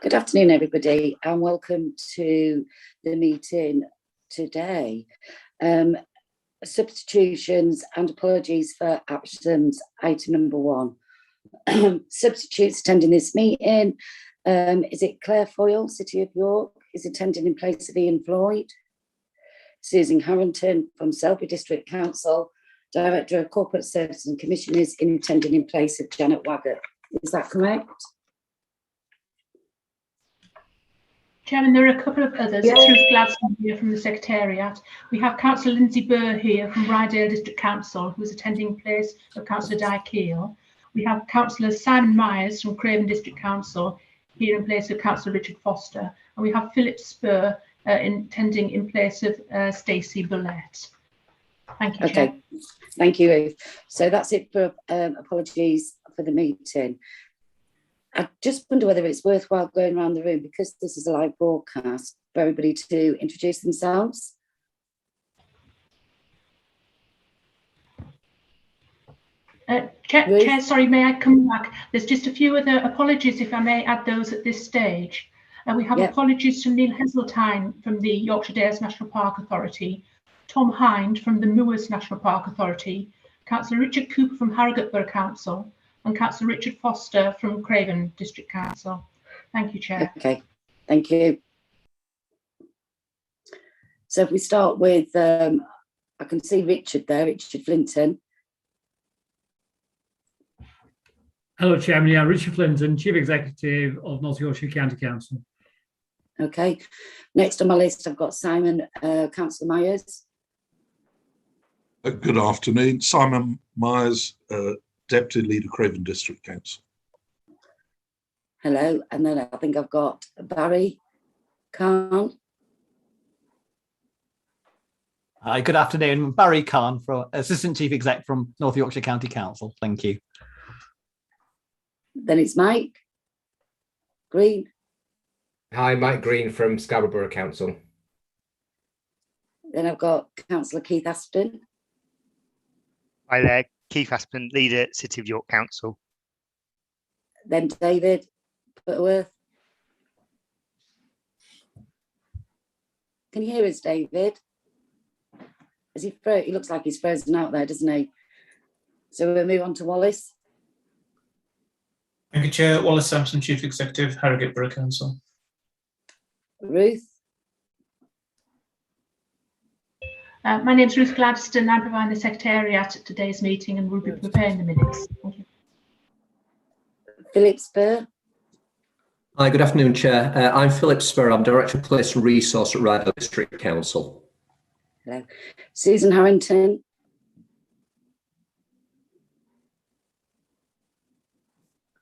Good afternoon, everybody, and welcome to the meeting today. Substitutions and apologies for absence, item number 1. Substitutes attending this meeting. Is it Claire Foyle, City of York, is attending in place of Ian Floyd. Susan Harrington from Selby District Council, Director of Corporate Services and Commissioners, attending in place of Janet Waggett. Is that correct? Chairman, there are a couple of others. Yeah. It's Ruth Gladstone here from the Secretariat. We have Councillor Lindsay Burr here from Rydale District Council, who is attending in place of Councillor Di Keel. We have Councillor Simon Myers from Craven District Council here in place of Councillor Richard Foster. And we have Philip Spur attending in place of Stacey Bullett. Thank you, Chair. Okay, thank you, Ruth. So that's it for apologies for the meeting. I just wonder whether it's worthwhile going around the room, because this is a live broadcast, for everybody to introduce themselves. Chair, sorry, may I come back? There's just a few other apologies, if I may add those at this stage. We have apologies from Neil Heseltine from the Yorkshire Dales National Park Authority, Tom Hind from the Moors National Park Authority, Councillor Richard Cooper from Harrogate Borough Council, and Councillor Richard Foster from Craven District Council. Thank you, Chair. Okay, thank you. So if we start with, I can see Richard there, Richard Flinton. Hello, Chairman. Yeah, Richard Flinton, Chief Executive of North Yorkshire County Council. Okay, next on my list, I've got Simon, Councillor Myers. Good afternoon, Simon Myers, Deputy Leader, Craven District Council. Hello, and then I think I've got Barry Khan. Hi, good afternoon. Barry Khan, Assistant Chief Exec from North Yorkshire County Council. Thank you. Then it's Mike Green. Hi, Mike Green from Scarborough Borough Council. Then I've got Councillor Keith Aston. Hi there, Keith Aspen, Leader, City of York Council. Then David Butterworth. Can you hear us, David? He looks like he's frozen out there, doesn't he? So we'll move on to Wallace. Thank you, Chair. Wallace Sampson, Chief Executive, Harrogate Borough Council. Ruth. My name's Ruth Gladstone. I'm providing the Secretariat at today's meeting and will be preparing the minutes. Thank you. Philip Spur. Hi, good afternoon, Chair. I'm Philip Spur. I'm Director of Place and Resource at Rydale District Council. Hello. Susan Harrington.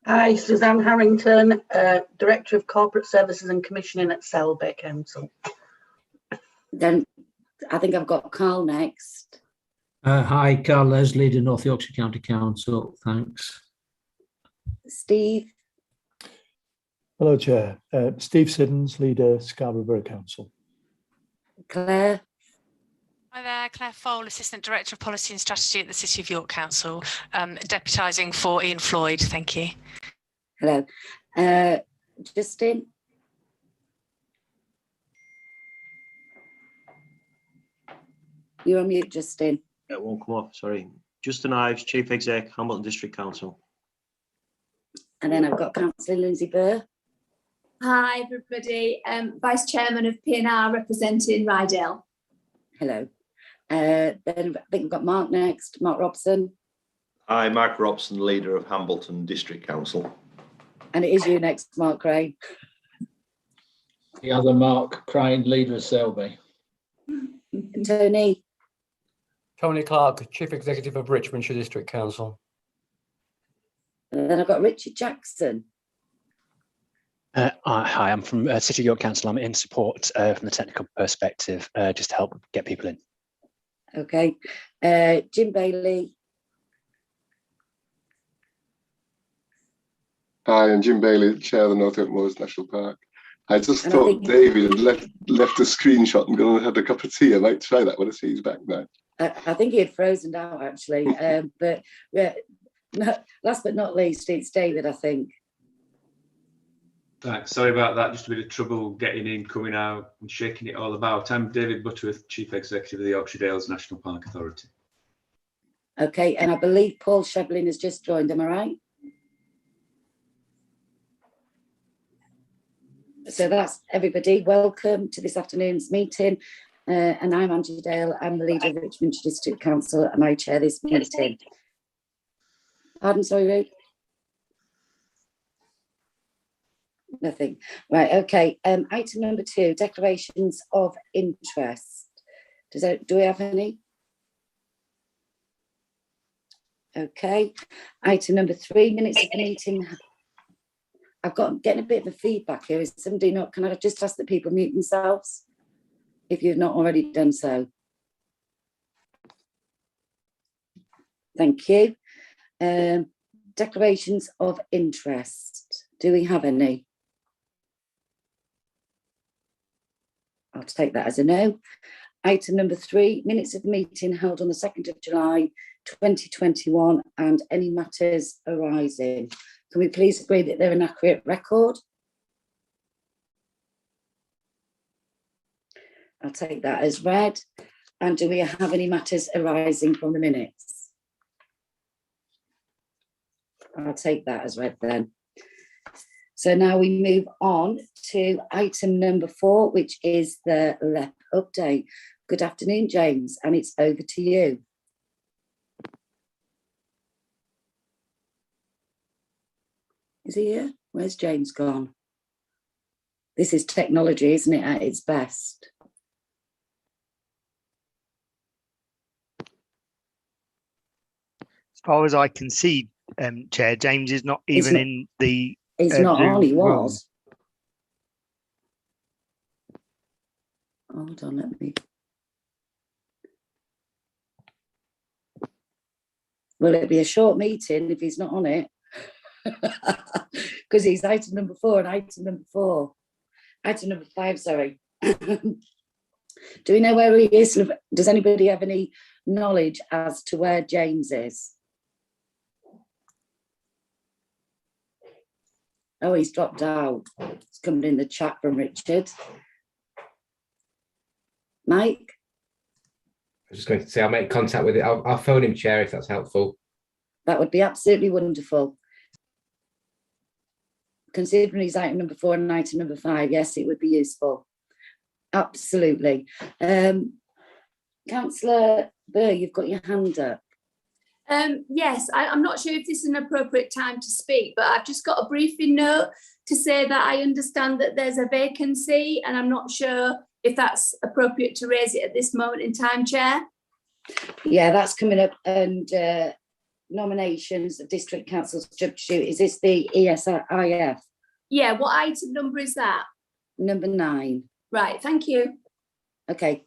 Hi, Suzanne Harrington, Director of Corporate Services and Commissioning at Selby Council. Then I think I've got Carl next. Hi, Carl Les, Leader, North Yorkshire County Council. Thanks. Steve. Hello, Chair. Steve Siddons, Leader, Scarborough Borough Council. Claire. Hi there, Claire Foyle, Assistant Director of Policy and Strategy at the City of York Council, deputising for Ian Floyd. Thank you. Hello. Justin. You're on mute, Justin. It won't come off, sorry. Justin Ives, Chief Exec, Hamilton District Council. And then I've got Councillor Lindsay Burr. Hi, everybody. Vice Chairman of P&R representing Rydale. Hello. Then I think we've got Mark next, Mark Robson. Hi, Mark Robson, Leader of Hambleton District Council. And it is you next, Mark Crane. The other Mark Crane, Leader of Selby. Tony. Tony Clark, Chief Executive of Richmondshire District Council. And then I've got Richard Jackson. Hi, I'm from City of York Council. I'm in support from the technical perspective, just to help get people in. Okay. Jim Bailey. Hi, I'm Jim Bailey, Chair of the North York Moors National Park. I just thought David had left a screenshot and gone and had a cup of tea. I might try that when I see he's back now. I think he had frozen out, actually. But last but not least, it's David, I think. Thanks. Sorry about that. Just a bit of trouble getting in, coming out and shaking it all about. I'm David Butterworth, Chief Executive of the Yorkshire Dales National Park Authority. Okay, and I believe Paul Shevlin has just joined, am I right? So that's everybody. Welcome to this afternoon's meeting. And I'm Angie Dale. I'm the leader of Richmond District Council and I chair this meeting. Pardon, sorry, Ruth? Nothing. Right, okay. Item number 2, declarations of interest. Do we have any? Okay. Item number 3, minutes of the meeting. I'm getting a bit of a feedback here. Is somebody not, can I just ask that people mute themselves if you've not already done so? Thank you. Declarations of interest. Do we have any? I'll take that as a no. Item number 3, minutes of meeting held on the 2nd of July 2021 and any matters arising. Can we please agree that they're an accurate record? I'll take that as read. And do we have any matters arising from the minutes? I'll take that as read then. So now we move on to item number 4, which is the LEP update. Good afternoon, James, and it's over to you. Is he here? Where's James gone? This is technology, isn't it, at its best? As far as I can see, Chair, James is not even in the He's not on, he Zoom was. Hold on, let me. Will it be a short meeting if he's not on it? Because he's item number 4 and item number 4. Item number 5, sorry. Do we know where he is? Does anybody have any knowledge as to where James is? Oh, he's dropped out. It's coming in the chat from Richard. Mike? I was just going to say I'll make contact with it. I'll phone him, Chair, if that's helpful. That would be absolutely wonderful. Considering he's item number 4 and item number 5, yes, it would be useful. Absolutely. Councillor Burr, you've got your hand up. Yes, I'm not sure if this is an appropriate time to speak, but I've just got a briefing note to say that I understand that there's a vacancy and I'm not sure if that's appropriate to raise it at this moment in time, Chair. Yeah, that's coming up, and nominations of District Council Substitute. Is this the ESIF? Yeah, what item number is that? Number 9. Right, thank you. Okay.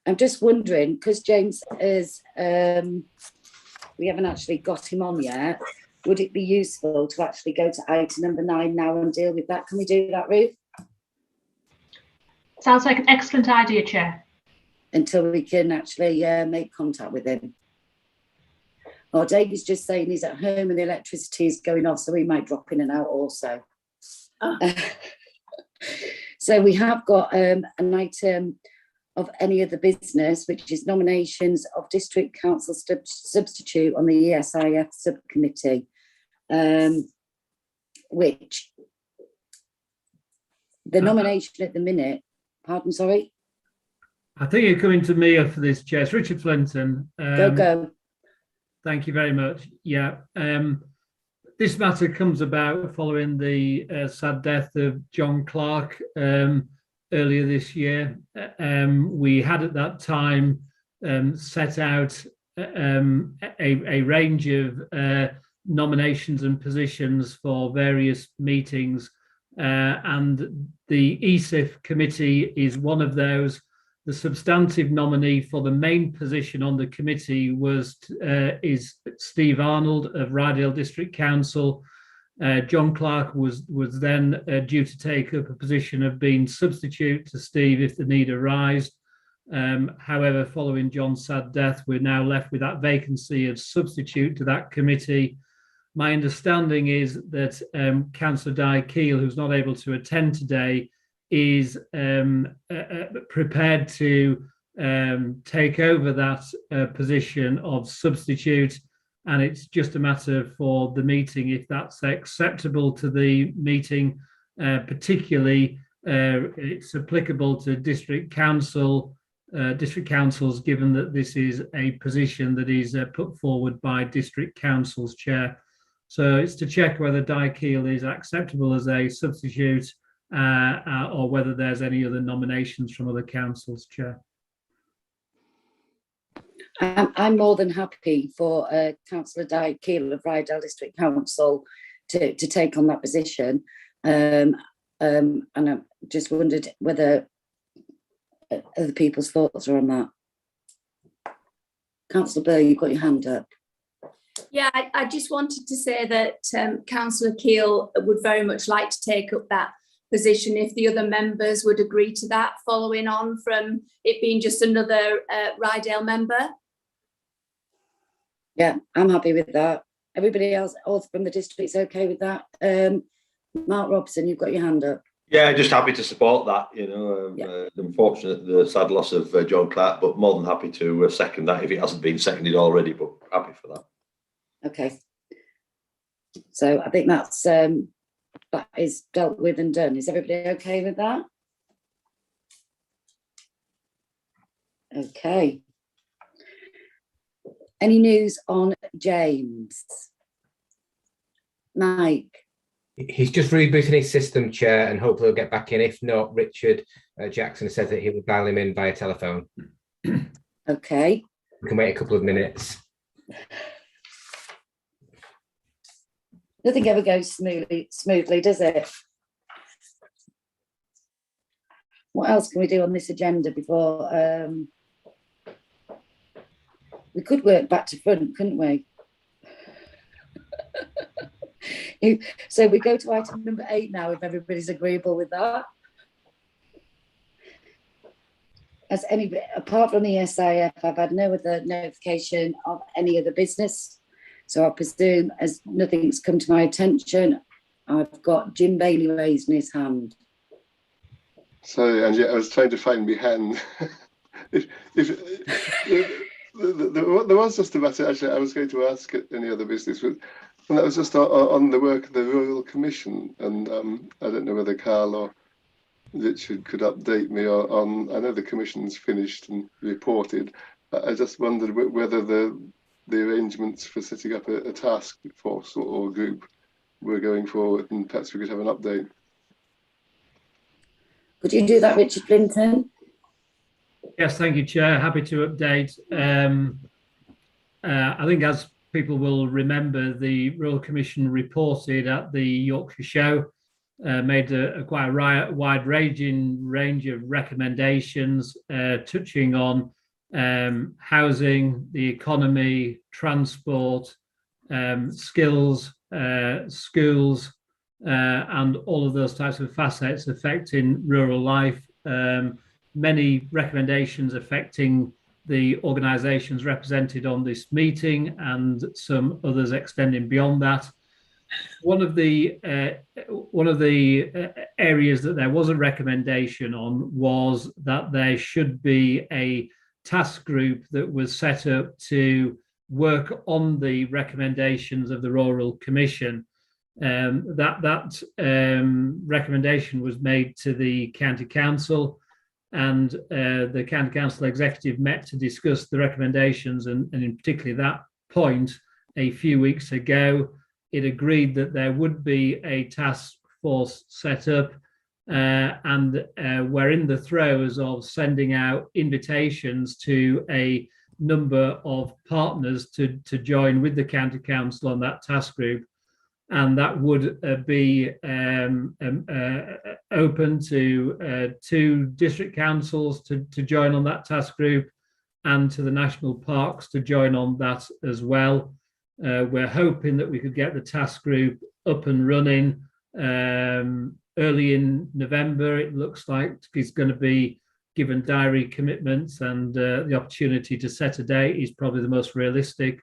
I'm just wondering, because James is, we haven't actually got him on yet, would it be useful to actually go to item number 9 now and deal with that? Can we do that, Ruth? Sounds like an excellent idea, Chair. Until we can actually make contact with him. Or David's just saying he's at home and the electricity is going off, so he might drop in and out also. Oh. So we have got an item of any other business, which is nominations of District Council Substitute on the ESIF subcommittee, which the nomination at the minute, pardon, sorry? I think you're coming to me for this, Chair. It's Richard Flinton. Go. Thank you very much. Yeah. This matter comes about following the sad death of John Clark earlier this year. We had at that time set out a range of nominations and positions for various meetings, and the ESIF committee is one of those. The substantive nominee for the main position on the committee is Steve Arnold of Rydale District Council. John Clark was then due to take up a position of being substitute to Steve if the need arose. However, following John's sad death, we're now left with that vacancy of substitute to that committee. My understanding is that Councillor Di Keel, who's not able to attend today, is prepared to take over that position of substitute, and it's just a matter for the meeting if that's acceptable to the meeting. Particularly, it's applicable to district councils, given that this is a position that is put forward by district council's chair. So it's to check whether Di Keel is acceptable as a substitute, or whether there's any other nominations from other councils, Chair. I'm more than happy for Councillor Di Keel of Rydal District Council to take on that position. And I just wondered whether other people's thoughts are on that. Councillor Burr, you've got your hand up. Yeah, I just wanted to say that Councillor Keel would very much like to take up that position if the other members would agree to that, following on from it being just another Rydal member. Yeah, I'm happy with that. Everybody else from the district's okay with that? Mark Robson, you've got your hand up. Yeah, just happy to support that. Unfortunate the sad loss of John Clark, but more than happy to second that if it hasn't been seconded already, but happy for that. Okay. So I think that is dealt with and done. Is everybody okay with that? Okay. Any news on James? Mike? He's just rebooting his system, Chair, and hopefully he'll get back in. If not, Richard Jackson said that he would dial him in via telephone. Okay. We can wait a couple of minutes. Nothing ever goes smoothly, does it? What else can we do on this agenda before? We could work back to front, couldn't we? So we go to item number 8 now, if everybody's agreeable with that. As anybody, apart from the SIF, I've had no other notification of any other business. So I presume, as nothing's come to my attention, I've got Jim Bailey raising his hand. Sorry, Angie, I was trying to find my hand. There was just a matter, actually, I was going to ask any other business, but and that was just on the work of the Royal Commission. And I don't know whether Carl or Richard could update me on, I know the Commission's finished and reported. I just wondered whether the arrangements for setting up a task force or group were going forward, and perhaps we could have an update. Could you do that, Richard Clinton? Yes, thank you, Chair. Happy to update. I think, as people will remember, the Royal Commission reported at the Yorkshire Show, made quite a wide-ranging range of recommendations touching on housing, the economy, transport, skills, schools, and all of those types of facets affecting rural life. Many recommendations affecting the organisations represented on this meeting, and some others extending beyond that. One of the areas that there was a recommendation on was that there should be a task group that was set up to work on the recommendations of the Rural Commission. That recommendation was made to the County Council, and the County Council Executive met to discuss the recommendations, and in particular that point a few weeks ago. It agreed that there would be a task force set up, and we're in the throes of sending out invitations to a number of partners to join with the County Council on that task group. And that would be open to 2 district councils to join on that task group, and to the national parks to join on that as well. We're hoping that we could get the task group up and running early in November. It looks like it's going to be given diary commitments and the opportunity to set a date, is probably the most realistic.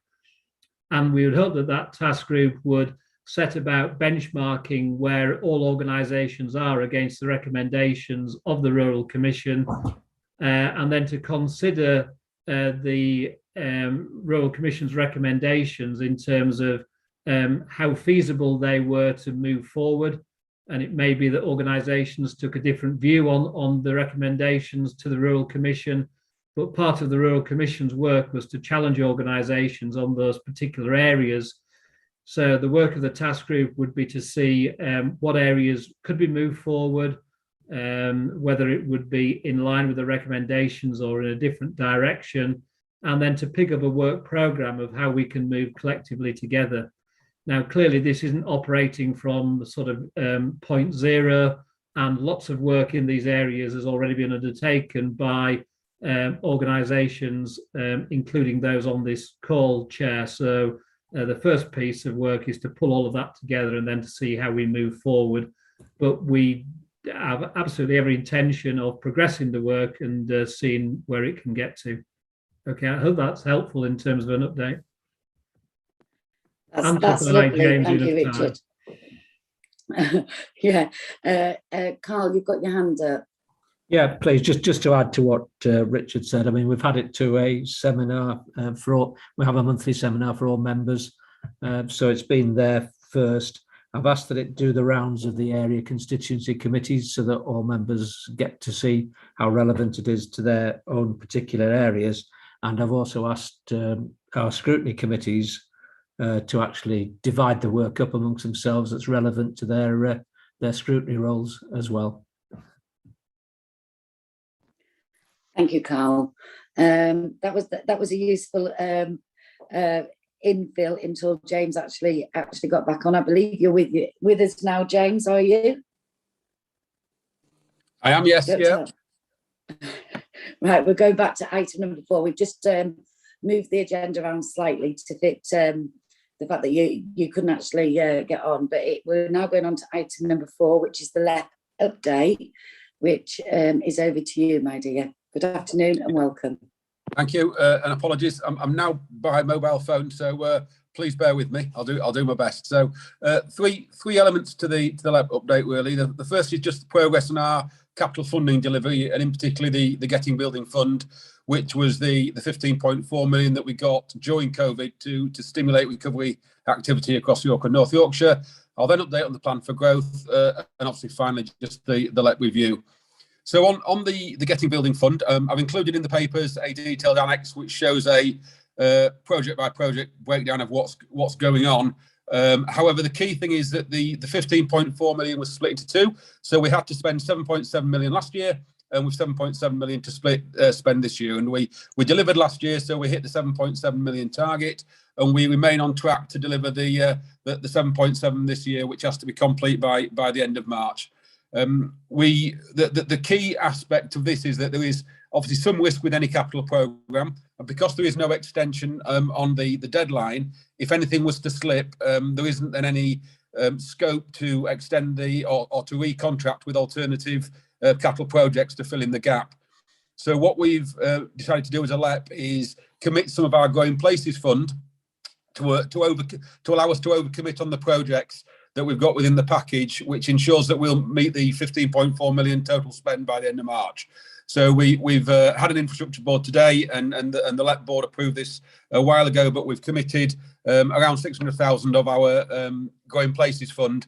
And we would hope that that task group would set about benchmarking where all organisations are against the recommendations of the Rural Commission, and then to consider the Rural Commission's recommendations in terms of how feasible they were to move forward. And it may be that organisations took a different view on the recommendations to the Rural Commission, but part of the Rural Commission's work was to challenge organisations on those particular areas. So the work of the task group would be to see what areas could be moved forward, whether it would be in line with the recommendations or in a different direction, and then to pick up a work programme of how we can move collectively together. Now, clearly, this isn't operating from sort of point zero, and lots of work in these areas has already been undertaken by organisations, including those on this call, Chair. So the first piece of work is to pull all of that together and then to see how we move forward. But we have absolutely every intention of progressing the work and seeing where it can get to. Okay, I hope that's helpful in terms of an update. That's lovely. Thank you, Richard. Yeah, Carl, you've got your hand up. Yeah, please, just to add to what Richard said. I mean, we've had it to a seminar for all. We have a monthly seminar for all members, so it's been there first. I've asked that it do the rounds of the area constituency committees so that all members get to see how relevant it is to their own particular areas. And I've also asked our scrutiny committees to actually divide the work up amongst themselves that's relevant to their scrutiny roles as well. Thank you, Carl. That was a useful infill until James actually got back on. I believe you're with us now, James. Are you? I am. Yes. Yeah. Right. We'll go back to item number 4. We've just moved the agenda around slightly to fit the fact that you couldn't actually get on. But we're now going on to item number 4, which is the LEP update, which is over to you, my dear. Good afternoon and welcome. Thank you, and apologies. I'm now by mobile phone, so please bear with me. I'll do my best. So three elements to the LEP update really. The first is just the progress on our capital funding delivery, and in particular the Getting Building Fund, which was the 15.4 million that we got during COVID to stimulate recovery activity across York and North Yorkshire. I'll then update on the plan for growth, and obviously finally just the LEP review. So on the Getting Building Fund, I've included in the papers a detailed annex which shows a project by project breakdown of what's going on. However, the key thing is that the 15.4 million was split into 2. So we had to spend 7.7 million last year, and with 7.7 million to spend this year. And we delivered last year, so we hit the 7.7 million target, and we remain on track to deliver the 7.7 this year, which has to be complete by the end of March. The key aspect of this is that there is obviously some risk with any capital programme, and because there is no extension on the deadline, if anything was to slip, there isn't then any scope to extend or to recontract with alternative capital projects to fill in the gap. So what we've decided to do as a LEP is commit some of our Growing Places Fund to allow us to overcommit on the projects that we've got within the package, which ensures that we'll meet the 15.4 million total spend by the end of March. So we've had an infrastructure board today, and the LEP board approved this a while ago, but we've committed around 600,000 of our Growing Places Fund,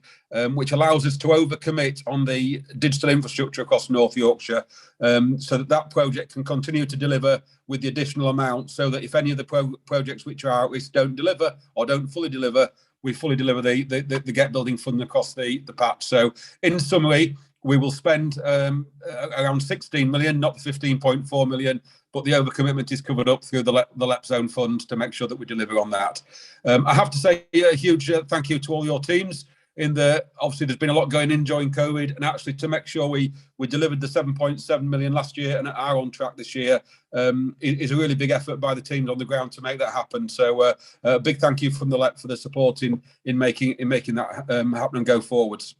which allows us to overcommit on the digital infrastructure across North Yorkshire, so that project can continue to deliver with the additional amount, so that if any of the projects which are at risk don't deliver or don't fully deliver, we fully deliver the Get Building Fund across the patch. So in summary, we will spend around 16 million, not the 15.4 million, but the overcommitment is covered up through the LEP Zone Fund to make sure that we deliver on that. I have to say a huge thank you to all your teams. Obviously there's been a lot going in during COVID, and actually to make sure we delivered the 7.7 million last year and are on track this year is a really big effort by the teams on the ground to make that happen. So a big thank you from the LEP for the support in making that happen and go forwards.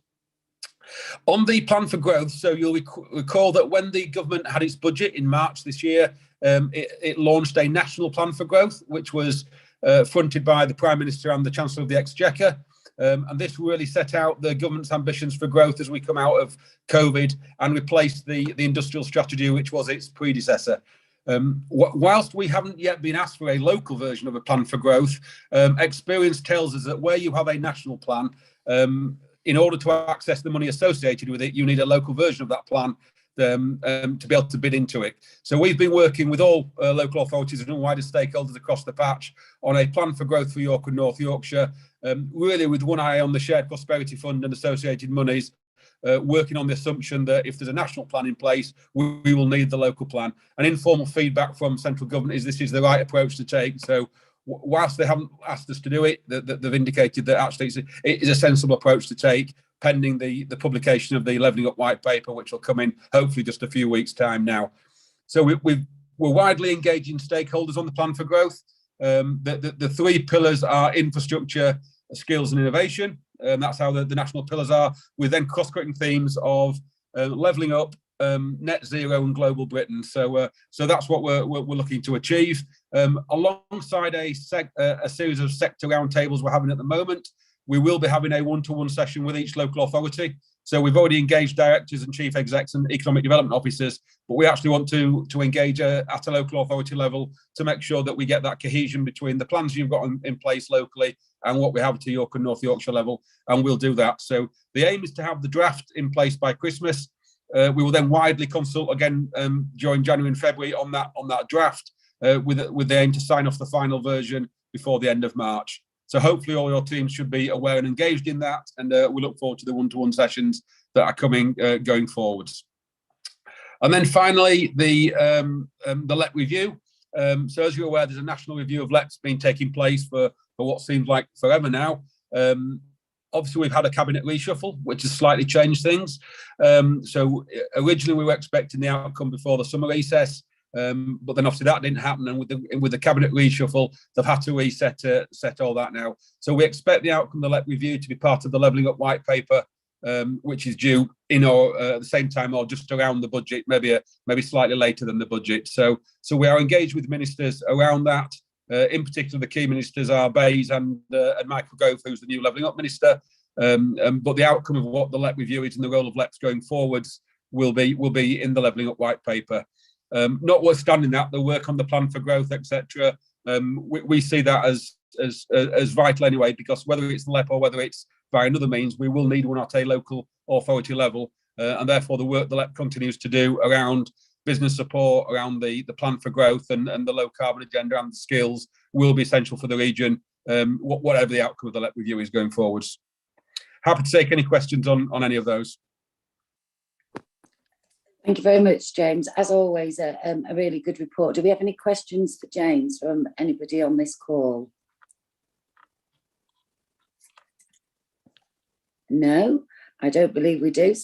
On the plan for growth, so you'll recall that when the government had its budget in March this year, it launched a national plan for growth, which was fronted by the Prime Minister and the Chancellor of the Exchequer. And this really set out the government's ambitions for growth as we come out of COVID and replaced the industrial strategy, which was its predecessor. Whilst we haven't yet been asked for a local version of a plan for growth, experience tells us that where you have a national plan, in order to access the money associated with it, you need a local version of that plan to be able to bid into it. So we've been working with all local authorities and wider stakeholders across the patch on a plan for growth for York and North Yorkshire, really with one eye on the Shared Prosperity Fund and associated monies, working on the assumption that if there's a national plan in place, we will need the local plan. And informal feedback from central government is this is the right approach to take. So whilst they haven't asked us to do it, they've indicated that actually it is a sensible approach to take, pending the publication of the Levelling Up White Paper, which will come in hopefully just a few weeks' time now. So we're widely engaging stakeholders on the plan for growth. The three pillars are infrastructure, skills and innovation. That's how the national pillars are, with then cross-cutting themes of levelling up, net zero and global Britain. So that's what we're looking to achieve. Alongside a series of sector roundtables we're having at the moment, we will be having a one-to-one session with each local authority. So we've already engaged directors and chief execs and economic development officers, but we actually want to engage at a local authority level to make sure that we get that cohesion between the plans you've got in place locally and what we have to York and North Yorkshire level, and we'll do that. So the aim is to have the draft in place by Christmas. We will then widely consult again during January and February on that draft, with the aim to sign off the final version before the end of March. So hopefully all your teams should be aware and engaged in that, and we look forward to the one-to-one sessions that are coming going forwards. And then finally, the LEP review. So as you're aware, there's a national review of LEPs been taking place for what seems like forever now. Obviously, we've had a cabinet reshuffle, which has slightly changed things. So originally, we were expecting the outcome before the summer recess, but then obviously that didn't happen. And with the cabinet reshuffle, they've had to set all that now. So we expect the outcome of the LEP review to be part of the Levelling Up White Paper, which is due in or at the same time or just around the budget, maybe slightly later than the budget. So we are engaged with ministers around that. In particular, the key ministers are Bayes and Michael Gove, who's the new Levelling Up Minister. But the outcome of what the LEP review is and the role of LEPs going forwards will be in the Levelling Up White Paper. Notwithstanding that, the work on the plan for growth, etc., we see that as vital anyway, because whether it's the LEP or whether it's by another means, we will need one at a local authority level, and therefore the work the LEP continues to do around business support, around the plan for growth and the low carbon agenda and the skills will be essential for the region, whatever the outcome of the LEP review is going forwards. Happy to take any questions on any of those. Thank you very much, James. As always, a really good report. Do we have any questions for James from anybody on this call? No, I don't believe we do.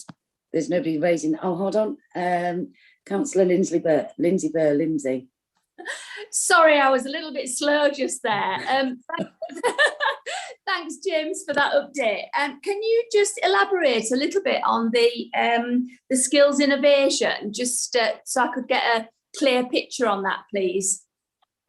There's nobody raising. Oh, hold on. Councillor Lindsay Burr. Sorry, I was a little bit slow just there. Thanks, James, for that update. Can you just elaborate a little bit on the skills innovation, just so I could get a clear picture on that, please?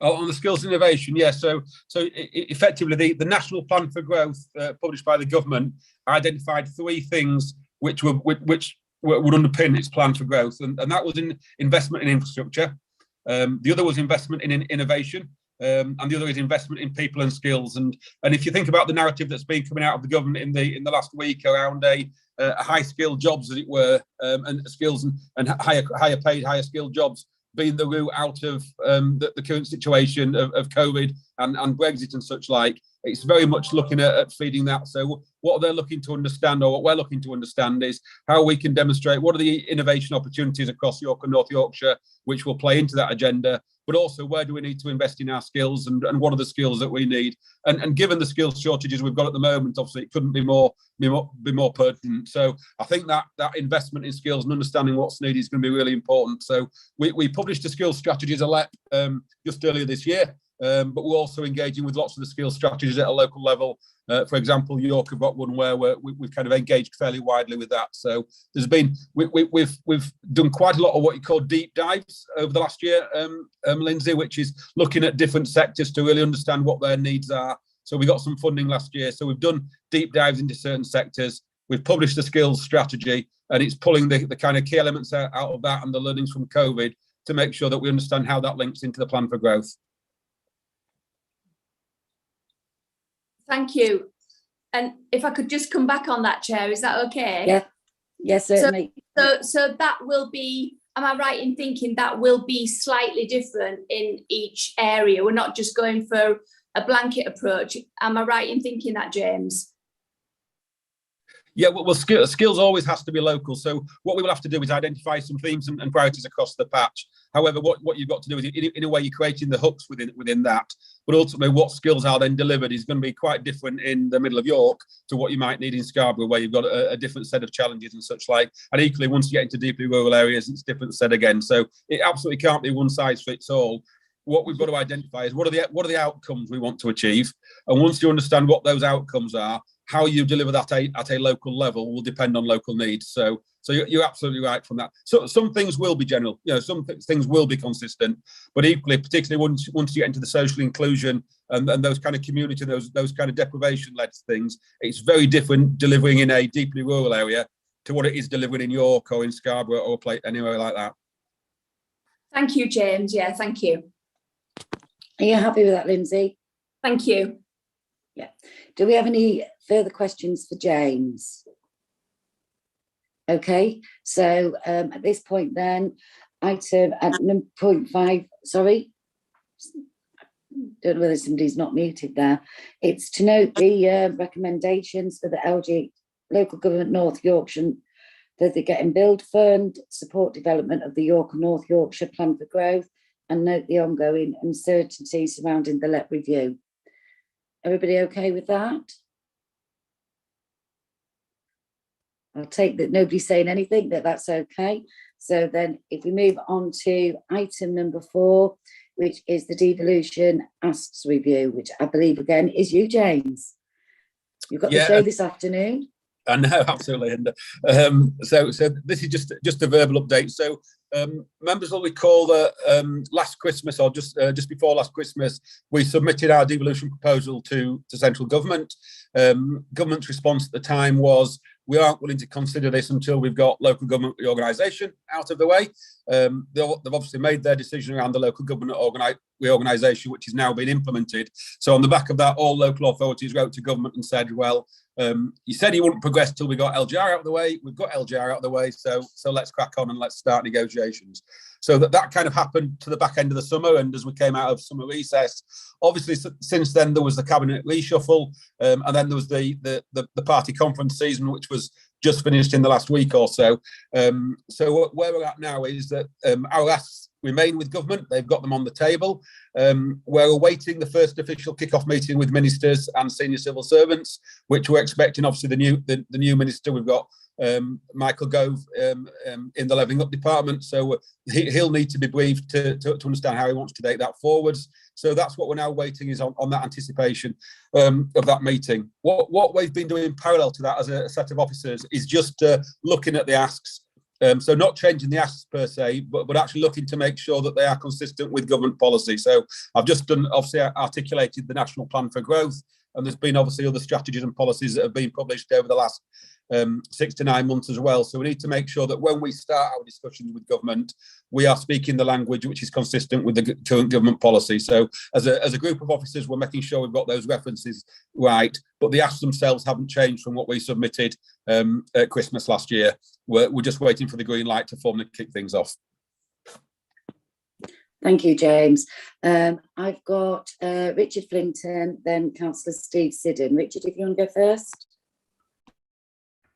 Oh, on the skills innovation, yeah. So effectively, the National Plan for Growth, published by the government, identified three things which would underpin its plan for growth, and that was in investment in infrastructure. The other was investment in innovation, and the other is investment in people and skills. And if you think about the narrative that's been coming out of the government in the last week around a high skilled jobs, as it were, and skills and higher paid, higher skilled jobs being the route out of the current situation of COVID and Brexit and such like, it's very much looking at feeding that. So what they're looking to understand, or what we're looking to understand, is how we can demonstrate what are the innovation opportunities across York and North Yorkshire, which will play into that agenda, but also where do we need to invest in our skills and what are the skills that we need. And given the skills shortages we've got at the moment, obviously it couldn't be more pertinent. So I think that investment in skills and understanding what's needed is going to be really important. So we published a skills strategy as a LEP just earlier this year. but we're also engaging with lots of the skills strategies at a local level. For example, York have got one where we've kind of engaged fairly widely with that. So there's been we've done quite a lot of what you call deep dives over the last year, Lindsay, which is looking at different sectors to really understand what their needs are. So we got some funding last year. So we've done deep dives into certain sectors. We've published the skills strategy, and it's pulling the kind of key elements out of that and the learnings from COVID to make sure that we understand how that links into the plan for growth. Thank you. And if I could just come back on that, Chair, is that okay? Yeah, yes, certainly. So that will be, am I right in thinking that will be slightly different in each area? We're not just going for a blanket approach. Am I right in thinking that, James? Yeah, well, skills always has to be local. So what we will have to do is identify some themes and priorities across the patch. However, what you've got to do is, in a way, you're creating the hooks within that. But ultimately, what skills are then delivered is going to be quite different in the middle of York to what you might need in Scarborough, where you've got a different set of challenges and such like. And equally, once you get into deeply rural areas, it's a different set again. So it absolutely can't be one size fits all. What we've got to identify is what are the outcomes we want to achieve. And once you understand what those outcomes are, how you deliver that at a local level will depend on local needs. So you're absolutely right from that. So some things will be general, some things will be consistent, but equally, particularly once you get into the social inclusion and those kind of community, those kind of deprivation-led things, it's very different delivering in a deeply rural area to what it is delivering in York or in Scarborough or anywhere like that. Thank you, James. Yeah, thank you. Are you happy with that, Lindsay? Thank you. Yeah. Do we have any further questions for James? Okay, so at this point then, item at 0.5, sorry, don't know whether somebody's not muted there. It's to note the recommendations for the LG Local Government North Yorkshire, that they're getting build fund, support development of the York and North Yorkshire Plan for Growth, and note the ongoing uncertainty surrounding the LEP review. Everybody okay with that? I'll take that nobody's saying anything, that's okay. So then if we move on to item number 4, which is the devolution asks review, which I believe again is you, James. You've got the show this afternoon. I know, absolutely. And so this is just a verbal update. So members will recall that last Christmas, or just before last Christmas, we submitted our devolution proposal to central government. Government's response at the time was, we aren't willing to consider this until we've got local government reorganisation out of the way. They've obviously made their decision around the local government reorganisation, which is now being implemented. So on the back of that, all local authorities wrote to government and said, well, you said you wouldn't progress till we got LGR out of the way. We've got LGR out of the way, so let's crack on and let's start negotiations. So that kind of happened to the back end of the summer, and as we came out of summer recess, obviously since then there was the cabinet reshuffle, and then there was the party conference season, which was just finished in the last week or so. So where we're at now is that our asks remain with government. They've got them on the table. We're awaiting the first official kick-off meeting with ministers and senior civil servants, which we're expecting. Obviously, the new minister, we've got Michael Gove in the Levelling Up department, so he'll need to be briefed to understand how he wants to take that forwards. So that's what we're now waiting is on that anticipation of that meeting. What we've been doing in parallel to that as a set of officers is just looking at the asks. So not changing the asks per se, but actually looking to make sure that they are consistent with government policy. So I've just obviously articulated the National Plan for Growth, and there's been obviously other strategies and policies that have been published over the last 6 to 9 months as well. So we need to make sure that when we start our discussions with government, we are speaking the language which is consistent with the current government policy. So as a group of officers, we're making sure we've got those references right, but the asks themselves haven't changed from what we submitted at Christmas last year. We're just waiting for the green light to formally kick things off. Thank you, James. I've got Richard Flington, then Councillor Steve Siddon. Richard, if you want to go first.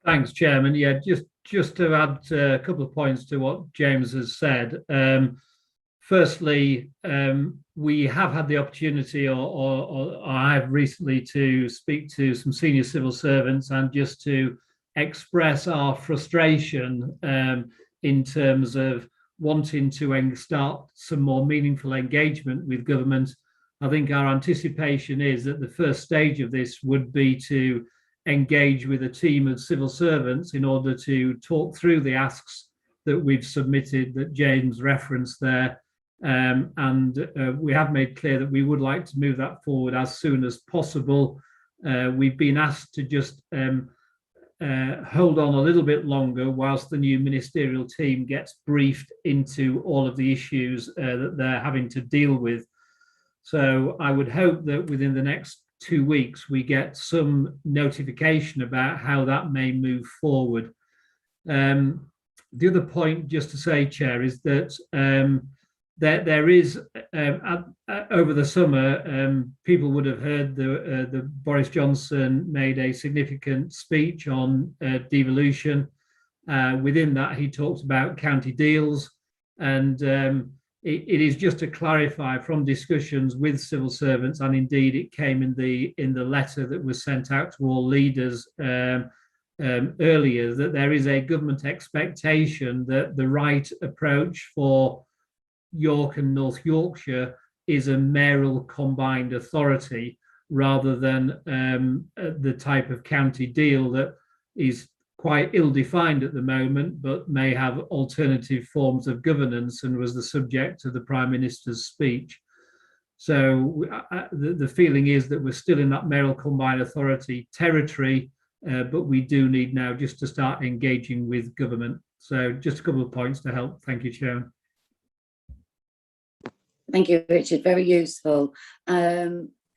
Thanks, Chairman. Yeah, just to add a couple of points to what James has said. Firstly, we have had the opportunity, or I have recently, to speak to some senior civil servants and just to express our frustration in terms of wanting to start some more meaningful engagement with government I think our anticipation is that the first stage of this would be to engage with a team of civil servants in order to talk through the asks that we've submitted that James referenced there. We have made clear that we would like to move that forward as soon as possible. We've been asked to just hold on a little bit longer whilst the new ministerial team gets briefed into all of the issues that they're having to deal with. So I would hope that within the next 2 weeks, we get some notification about how that may move forward. The other point, just to say, Chair, is that there is, over the summer, people would have heard the Boris Johnson made a significant speech on devolution. Within that, he talked about county deals, and it is just to clarify from discussions with civil servants, and indeed it came in the letter that was sent out to all leaders earlier, that there is a government expectation that the right approach for York and North Yorkshire is a mayoral combined authority rather than the type of county deal that is quite ill-defined at the moment, but may have alternative forms of governance, and was the subject of the Prime Minister's speech. So the feeling is that we're still in that mayoral combined authority territory, but we do need now just to start engaging with government. So just a couple of points to help. Thank you, Chairman. Thank you, Richard. Very useful.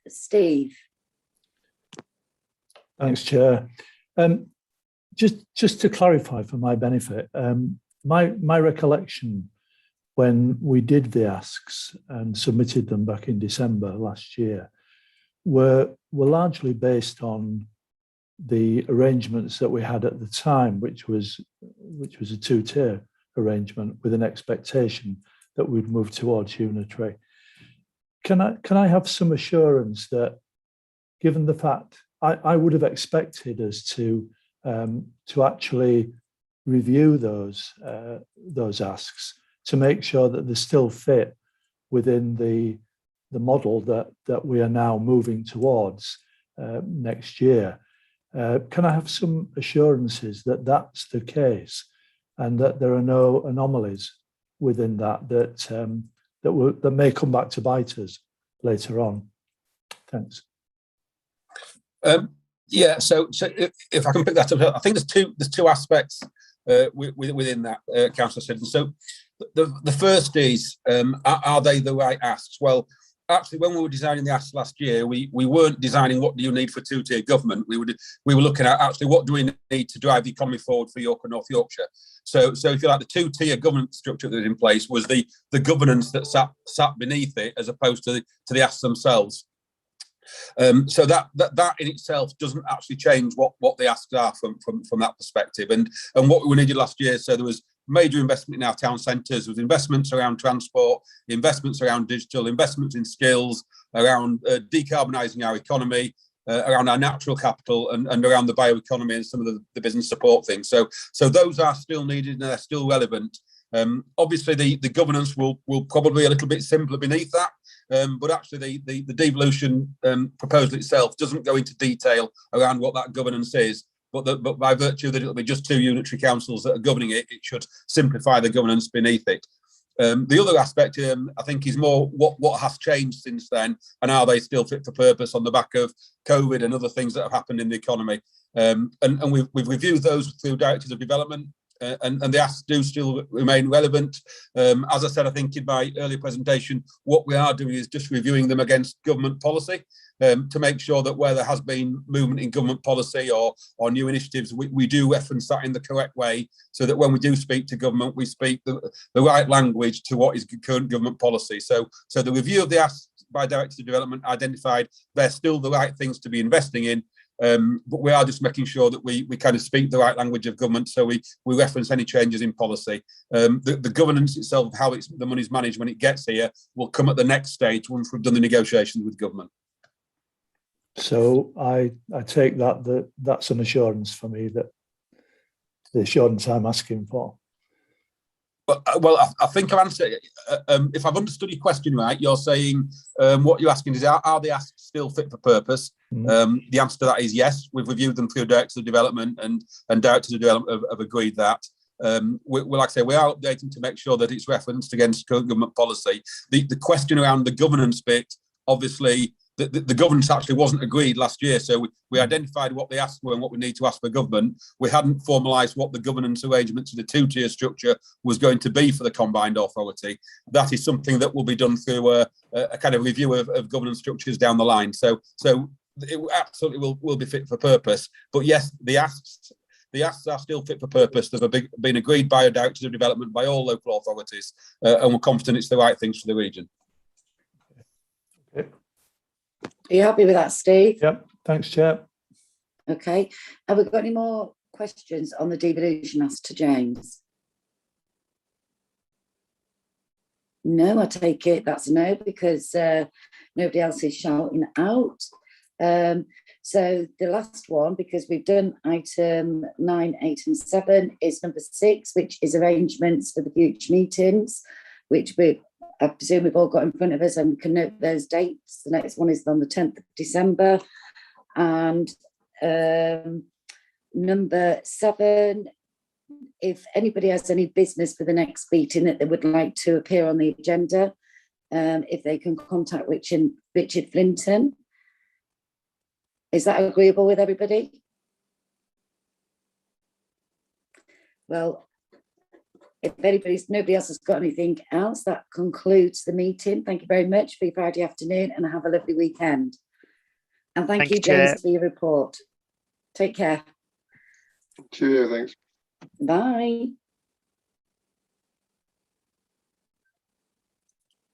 Steve. Thanks, Chair. Just to clarify for my benefit, my recollection when we did the asks and submitted them back in December last year were largely based on the arrangements that we had at the time, which was a two-tier arrangement with an expectation that we'd move towards unitary. Can I have some assurance that, given the fact I would have expected us to actually review those asks to make sure that they still fit within the model that we are now moving towards next year. Can I have some assurances that that's the case and that there are no anomalies within that may come back to bite us later on? Thanks. Yeah, so if I can pick that up, I think there's two aspects within that, Councillor Siddon. So the first is, are they the right asks? Well, actually, when we were designing the asks last year, we weren't designing what do you need for two-tier government. We were looking at actually what do we need to drive the economy forward for York and North Yorkshire. So if you like, the two-tier government structure that was in place was the governance that sat beneath it, as opposed to the asks themselves. So that in itself doesn't actually change what the asks are from that perspective. And what we needed last year, so there was major investment in our town centres, there was investments around transport, investments around digital, investments in skills, around decarbonising our economy, around our natural capital, and around the bioeconomy and some of the business support things. So those are still needed and they're still relevant. Obviously, the governance will probably be a little bit simpler beneath that, but actually the devolution proposal itself doesn't go into detail around what that governance is. But by virtue that it'll be just two unitary councils that are governing it, it should simplify the governance beneath it. The other aspect, I think, is more what has changed since then, and are they still fit for purpose on the back of COVID and other things that have happened in the economy. And we've reviewed those through directors of development. And the asks do still remain relevant. As I said, I think in my earlier presentation, what we are doing is just reviewing them against government policy to make sure that where there has been movement in government policy or new initiatives, we do reference that in the correct way, so that when we do speak to government, we speak the right language to what is current government policy. So the review of the asks by directors of development identified they're still the right things to be investing in. But we are just making sure that we kind of speak the right language of government, so we reference any changes in policy. The governance itself, how the money's managed when it gets here, will come at the next stage once we've done the negotiations with government. So I take that's an assurance for me, that the assurance I'm asking for. Well, I think I've answered it. If I've understood your question right, you're saying what you're asking is, are the asks still fit for purpose? The answer to that is yes. We've reviewed them through Directors of Development, and Directors of Development have agreed that. Like I say, we are updating to make sure that it's referenced against current government policy. The question around the governance bit, obviously, the governance actually wasn't agreed last year, so we identified what the asks were and what we need to ask for government. We hadn't formalised what the governance arrangements of the two-tier structure was going to be for the combined authority. That is something that will be done through a kind of review of governance structures down the line. So it absolutely will be fit for purpose. But yes, the asks are still fit for purpose. They've been agreed by Directors of Development, by all local authorities, and we're confident it's the right things for the region. Are you happy with that, Steve? Yep. Thanks, Chair. Okay. Have we got any more questions on the devolution asked to James? No, I take it that's a no, because nobody else is shouting out. So the last one, because we've done item 9, 8 and 7, is number 6, which is arrangements for the future meetings, which I presume we've all got in front of us and we can note those dates. The next one is on the 10th of December. And number 7, if anybody has any business for the next meeting that they would like to appear on the agenda, if they can contact Richard Flinton. Is that agreeable with everybody? Well, if nobody else has got anything else, that concludes the meeting. Thank you very much for your Friday afternoon, and have a lovely weekend. And thank you, James, Chair. for your report. Take care. Cheerio, thanks. Bye.